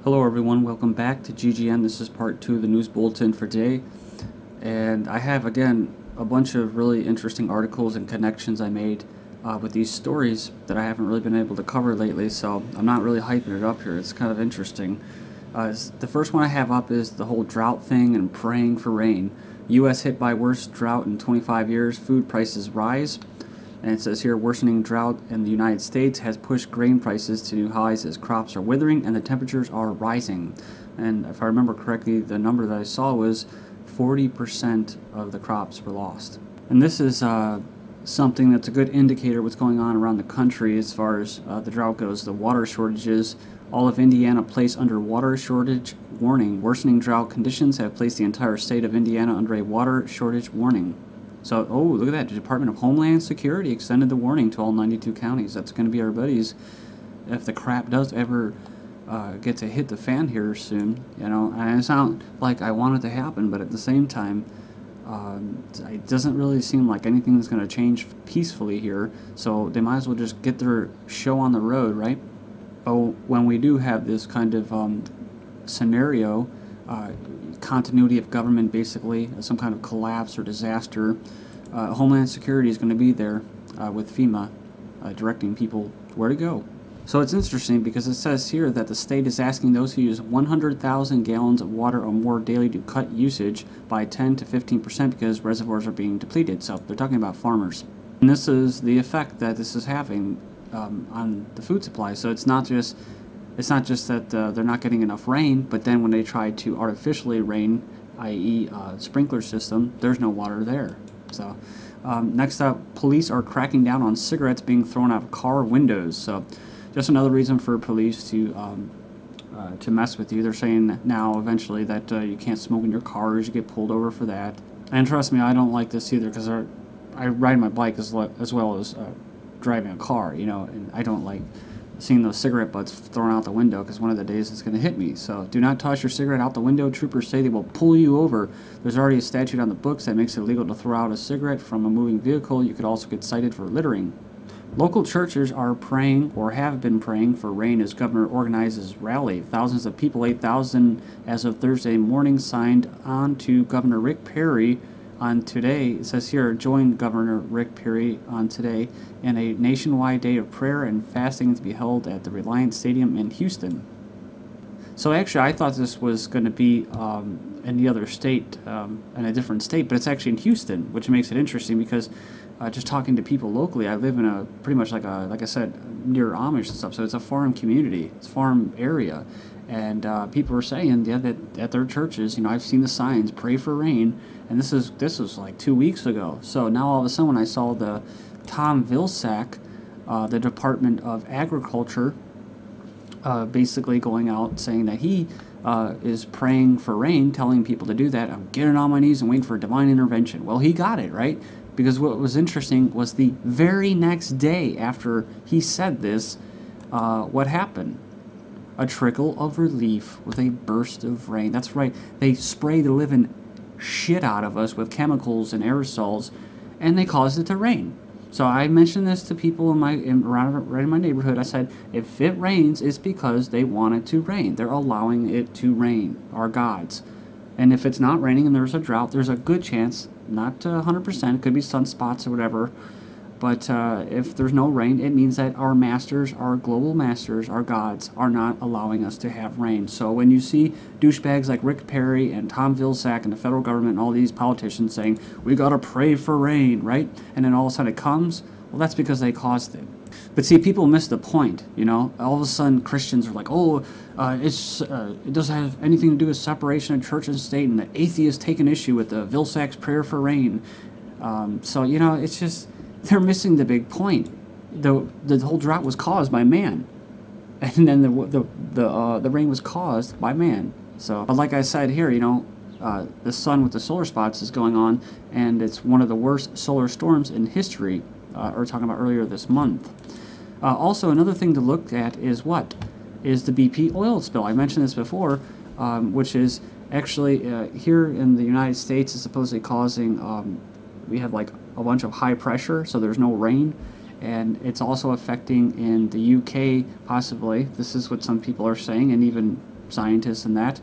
Hello everyone, welcome back to GGN. This is part 2 of the news bulletin for today. And I have, again, a bunch of really interesting articles and connections I made with these stories that I haven't really been able to cover lately, so I'm not really hyping it up here. It's kind of interesting. The first one I have up is the whole drought thing and praying for rain. U.S. hit by worst drought in 25 years, food prices rise. And it says here, worsening drought in the United States has pushed grain prices to new highs as crops are withering and the temperatures are rising. And if I remember correctly, the number that I saw was 40% of the crops were lost. And this is something that's a good indicator of what's going on around the country as far as the drought goes. The water shortages, all of Indiana placed under water shortage warning. Worsening drought conditions have placed the entire state of Indiana under a water shortage warning. So, oh, look at that. The Department of Homeland Security extended the warning to all 92 counties. That's going to be our buddies if the crap does ever get to hit the fan here soon. You know, and it's not like I want it to happen, but at the same time, it doesn't really seem like anything's going to change peacefully here. So they might as well just get their show on the road, right? But when we do have this kind of scenario, continuity of government, basically, some kind of collapse or disaster, Homeland Security is going to be there with FEMA directing people where to go. So it's interesting because it says here that the state is asking those who use 100,000 gallons of water or more daily to cut usage by 10 to 15% because reservoirs are being depleted. So they're talking about farmers. And this is the effect that this is having on the food supply. So it's not just that they're not getting enough rain, but then when they try to artificially rain, i.e. Sprinkler system, there's no water there. So next up, police are cracking down on cigarettes being thrown out of car windows. So just another reason for police to mess with you. They're saying now eventually that you can't smoke in your cars, you get pulled over for that. And trust me, I don't like this either because I ride my bike as well as driving a car, you know, and I don't like seeing those cigarette butts thrown out the window because one of the days it's going to hit me. So do not toss your cigarette out the window. Troopers say they will pull you over. There's already a statute on the books that makes it illegal to throw out a cigarette from a moving vehicle. You could also get cited for littering. Local churches are praying or have been praying for rain as governor organizes rally. Thousands of people, 8,000 as of Thursday morning, signed on to Governor Rick Perry on today. It says here, join Governor Rick Perry on today in a nationwide day of prayer and fasting to be held at the Reliance Stadium in Houston. So actually, I thought this was going to be in the other state, in a different state, but it's actually in Houston, which makes it interesting because just talking to people locally, I live in a pretty much like I said, near Amish and stuff, so it's a farm community, it's a farm area. And people were saying, yeah, that at their churches, you know, I've seen the signs, pray for rain, and this was like 2 weeks ago. So now all of a sudden, when I saw the Tom Vilsack, the Department of Agriculture, basically going out saying that he is praying for rain, telling people to do that, I'm getting on my knees and waiting for divine intervention. Well, he got it, right? Because what was interesting was the very next day after he said this, what happened? A trickle of relief with a burst of rain. That's right, they spray the living shit out of us with chemicals and aerosols, and they caused it to rain. So I mentioned this to people right in my neighborhood. I said, if it rains, it's because they want it to rain. They're allowing it to rain, our gods. And if it's not raining and there's a drought, there's a good chance, not 100%, it could be sunspots or whatever, but if there's no rain, it means that our masters, our global masters, our gods, are not allowing us to have rain. So when you see douchebags like Rick Perry and Tom Vilsack and the federal government and all these politicians saying, we gotta pray for rain, right? And then all of a sudden it comes, well, that's because they caused it. But see, people miss the point, you know? All of a sudden Christians are like, oh, it doesn't have anything to do with separation of church and state, and the atheists take an issue with the Vilsack's prayer for rain. So, you know, it's just, they're missing the big point. The whole drought was caused by man, and then the rain was caused by man. So, but like I said here, you know, the sun with the solar spots is going on, and it's one of the worst solar storms in history. We're talking about earlier this month. Also, another thing to look at is the BP oil spill. I mentioned this before, which is actually here in the United States is supposedly causing. We have like a bunch of high pressure, so there's no rain, and it's also affecting in the UK possibly. This is what some people are saying, and even scientists and that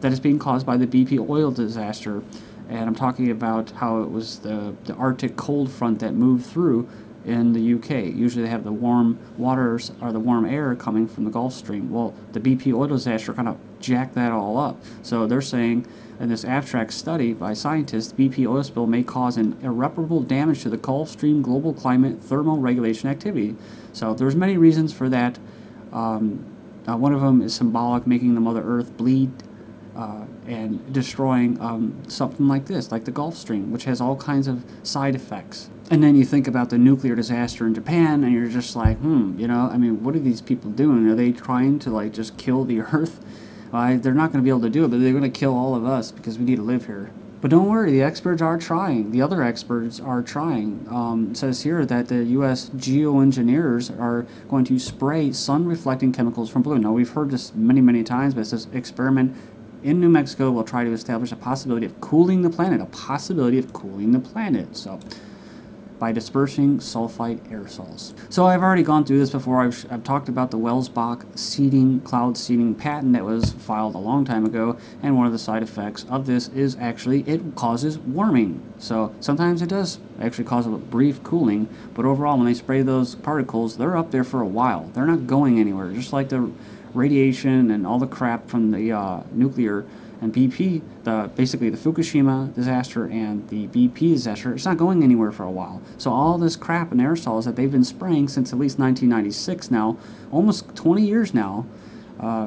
is being caused by the BP oil disaster. And I'm talking about how it was the Arctic cold front that moved through in the UK. Usually they have the warm waters or the warm air coming from the Gulf Stream. Well, the BP oil disaster kind of jacked that all up. So they're saying in this abstract study by scientists, BP oil spill may cause an irreparable damage to the Gulf Stream global climate thermal regulation activity. So there's many reasons for that. One of them is symbolic, making the Mother Earth bleed and destroying something like this, like the Gulf Stream, which has all kinds of side effects. And then you think about the nuclear disaster in Japan, and you're just like, I mean, what are these people doing? Are they trying to, like, just kill the Earth? They're not going to be able to do it, but they're going to kill all of us because we need to live here. But don't worry, the experts are trying. The other experts are trying. It says here that the U.S. geoengineers are going to spray sun-reflecting chemicals from blue. Now, we've heard this many, many times, but it says experiment in New Mexico will try to establish a possibility of cooling the planet. So, by dispersing sulfite aerosols. So I've already gone through this before. I've talked about the Welsbach cloud seeding patent that was filed a long time ago, and one of the side effects of this is actually it causes warming. So sometimes it does actually cause a brief cooling, but overall when they spray those particles, they're up there for a while. They're not going anywhere, just like the radiation and all the crap from the nuclear and BP, basically the Fukushima disaster and the BP disaster, it's not going anywhere for a while. So all this crap and aerosols that they've been spraying since at least 1996 now, almost 20 years now,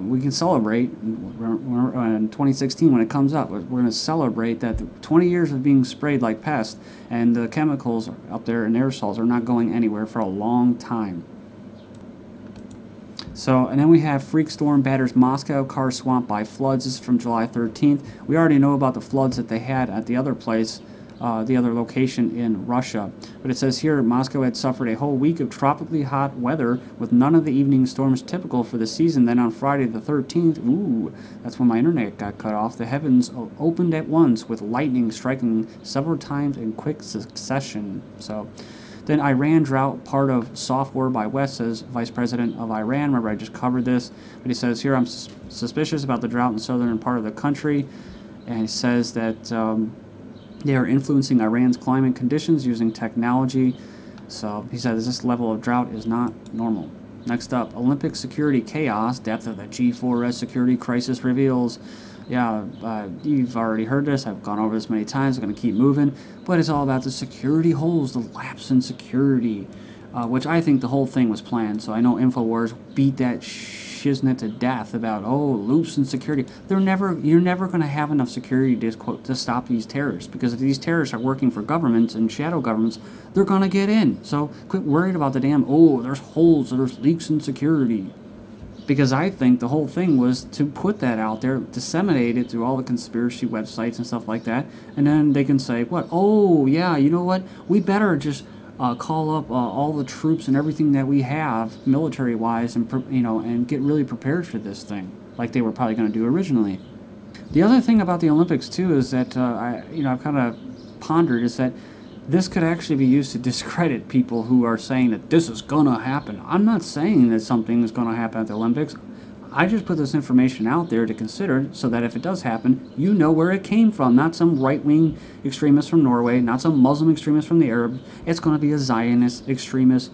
we can celebrate in 2016 when it comes up. We're going to celebrate that 20 years of being sprayed like pests, and the chemicals up there and aerosols are not going anywhere for a long time. So, and then we have freak storm batters Moscow, cars swamped by floods. This is from July 13th. We already know about the floods that they had at the other place, the other location in Russia. But it says here Moscow had suffered a whole week of tropically hot weather with none of the evening storms typical for the season. Then on Friday the 13th, that's when my internet got cut off, the heavens opened at once with lightning striking several times in quick succession. So, then Iran drought, part of soft war by West, says Vice President of Iran. Remember, I just covered this. But he says here, I'm suspicious about the drought in the southern part of the country. And he says that they are influencing Iran's climate conditions using technology. So he says this level of drought is not normal. Next up, Olympic security chaos. Depth of the G4S security crisis reveals. Yeah, you've already heard this. I've gone over this many times. I'm going to keep moving. But it's all about the security holes, the lapse in security, which I think the whole thing was planned. So I know InfoWars beat that shiznit to death about, loops in security. You're never going to have enough security to stop these terrorists, because if these terrorists are working for governments and shadow governments, they're going to get in. So quit worried about the damn, there's holes, there's leaks in security. Because I think the whole thing was to put that out there, disseminate it through all the conspiracy websites and stuff like that, and then they can say, what? Oh, yeah, you know what? We better just call up all the troops and everything that we have, military-wise, and get really prepared for this thing, like they were probably going to do originally. The other thing about the Olympics, too, is that I've kind of pondered, is that this could actually be used to discredit people who are saying that this is going to happen. I'm not saying that something is going to happen at the Olympics. I just put this information out there to consider so that if it does happen, you know where it came from. Not some right-wing extremist from Norway, not some Muslim extremist from the Arab. It's going to be a Zionist extremist,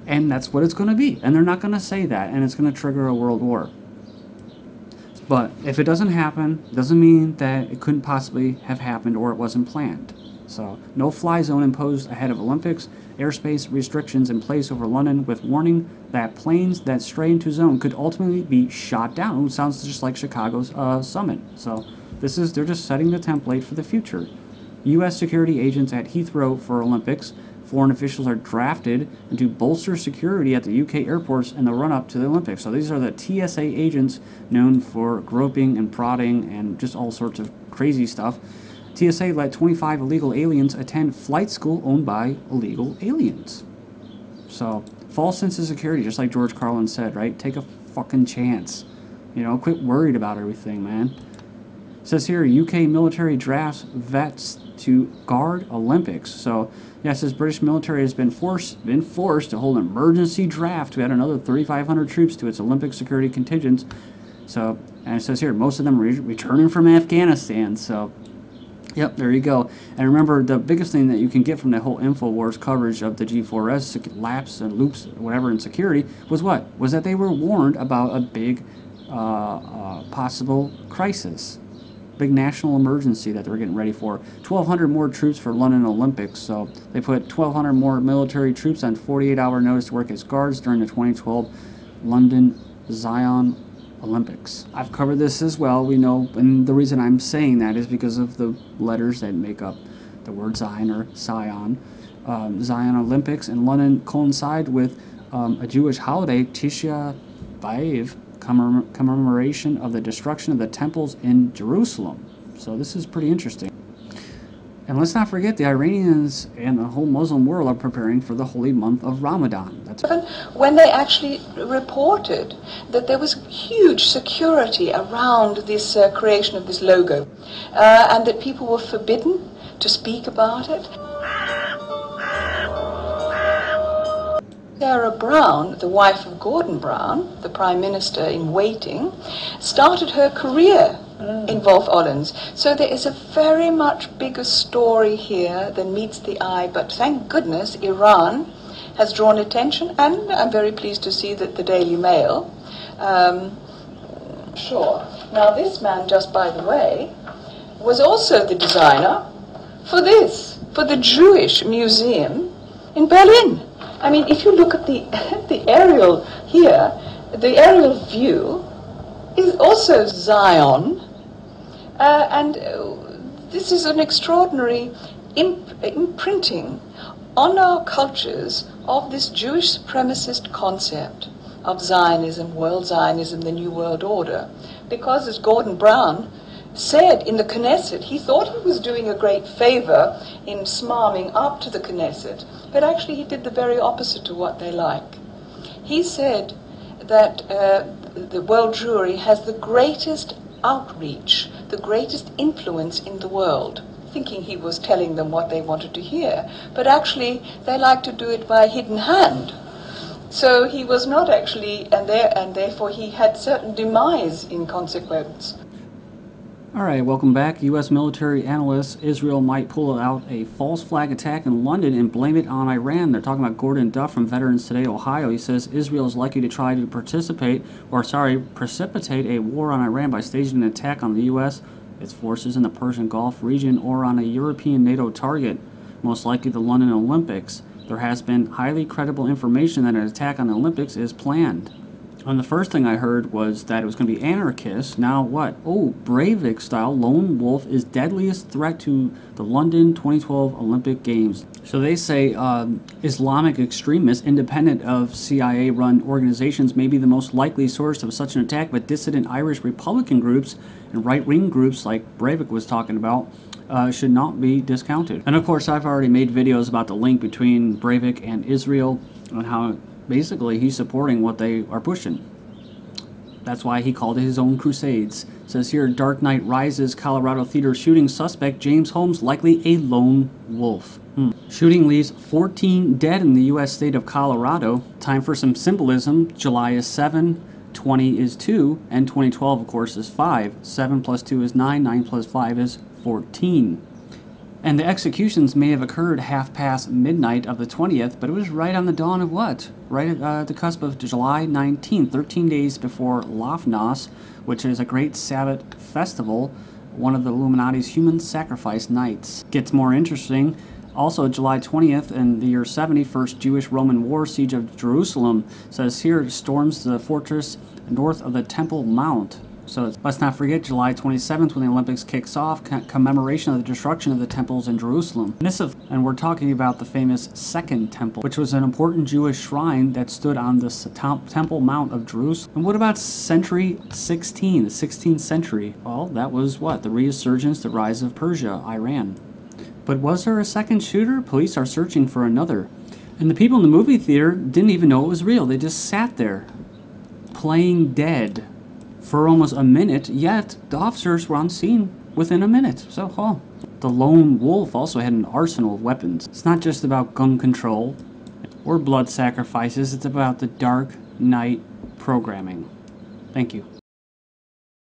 and that's what it's going to be. And they're not going to say that, and it's going to trigger a world war. But if it doesn't happen, it doesn't mean that it couldn't possibly have happened or it wasn't planned. So, no fly zone imposed ahead of Olympics, airspace restrictions in place over London with warning that planes that stray into zone could ultimately be shot down. It sounds just like Chicago's summit. So, they're just setting the template for the future. U.S. security agents at Heathrow for Olympics. Foreign officials are drafted to bolster security at the UK airports in the run-up to the Olympics. So these are the TSA agents known for groping and prodding and just all sorts of crazy stuff. TSA let 25 illegal aliens attend flight school owned by illegal aliens. So, false sense of security, just like George Carlin said, right? Take a fucking chance. Quit worried about everything, man. It says here, UK military drafts vets to guard Olympics. So, yeah, it says British military has been forced to hold an emergency draft to add another 3,500 troops to its Olympic security contingents. So, and it says here, most of them returning from Afghanistan. So, yep, there you go. And remember, the biggest thing that you can get from the whole InfoWars coverage of the G4S lapse and loops, whatever, in security was what? Was that they were warned about a big possible crisis. Big national emergency that they're getting ready for. 1,200 more troops for London Olympics. So they put 1,200 more military troops on 48-hour notice to work as guards during the 2012 London Zion Olympics. I've covered this as well, we know, and the reason I'm saying that is because of the letters that make up the word Zion or Sion. Zion Olympics in London coincide with a Jewish holiday, Tisha B'Av, commemoration of the destruction of the temples in Jerusalem. So this is pretty interesting. And let's not forget, the Iranians and the whole Muslim world are preparing for the holy month of Ramadan. That's when they actually reported that there was huge security around this creation of this logo, and that people were forbidden to speak about it. Sarah Brown, the wife of Gordon Brown, the Prime Minister in waiting, started her career in Wolf Ollens. So there is a very much bigger story here than meets the eye, but thank goodness Iran has drawn attention, and I'm very pleased to see that the Daily Mail. Sure. Now this man, just by the way, was also the designer for this, for the Jewish Museum in Berlin. I mean, if you look at the aerial here, the aerial view is also Zion, and this is an extraordinary imprinting on our cultures of this Jewish supremacist concept of Zionism, world Zionism, the New World Order. Because, as Gordon Brown said in the Knesset, he thought he was doing a great favor in smarming up to the Knesset, but actually he did the very opposite to what they like. He said that the world Jewry has the greatest outreach, the greatest influence in the world, thinking he was telling them what they wanted to hear, but actually they like to do it by a hidden hand. So he was not actually, and therefore he had certain demise in consequence. Alright, welcome back. U.S. military analysts, Israel might pull out a false flag attack in London and blame it on Iran. They're talking about Gordon Duff from Veterans Today, Ohio. He says Israel is likely to try to precipitate a war on Iran by staging an attack on the U.S., its forces in the Persian Gulf region, or on a European NATO target, most likely the London Olympics. There has been highly credible information that an attack on the Olympics is planned. And the first thing I heard was that it was going to be anarchists. Now what? Oh, Breivik-style lone wolf is deadliest threat to the London 2012 Olympic Games. So they say Islamic extremists, independent of CIA-run organizations, may be the most likely source of such an attack, but dissident Irish Republican groups and right-wing groups like Breivik was talking about should not be discounted. And of course, I've already made videos about the link between Breivik and Israel and how basically he's supporting what they are pushing. That's why he called it his own crusades. It says here, Dark Knight Rises Colorado theater shooting suspect James Holmes likely a lone wolf. Shooting leaves 14 dead in the U.S. state of Colorado. Time for some symbolism. July is 7, 20 is 2, and 2012 of course is 5. 7 plus 2 is 9, 9 plus 5 is 14. And the executions may have occurred half past midnight of the 20th, but it was right on the dawn of what? Right at the cusp of July 19th, 13 days before Lofnos, which is a great Sabbath festival, one of the Illuminati's human sacrifice nights. Gets more interesting. Also, July 20th in the year 70, First Jewish-Roman War, Siege of Jerusalem, says here, storms the fortress north of the Temple Mount. So let's not forget July 27th when the Olympics kicks off, commemoration of the destruction of the temples in Jerusalem. And we're talking about the famous Second Temple, which was an important Jewish shrine that stood on the Temple Mount of Jerusalem. And what about century 16, the 16th century? Well, that was what? The resurgence, the rise of Persia, Iran. But was there a second shooter? Police are searching for another. And the people in the movie theater didn't even know it was real. They just sat there, playing dead for almost a minute, yet the officers were on scene within a minute. So, the lone wolf also had an arsenal of weapons. It's not just about gun control or blood sacrifices, it's about the Dark Knight programming. Thank you.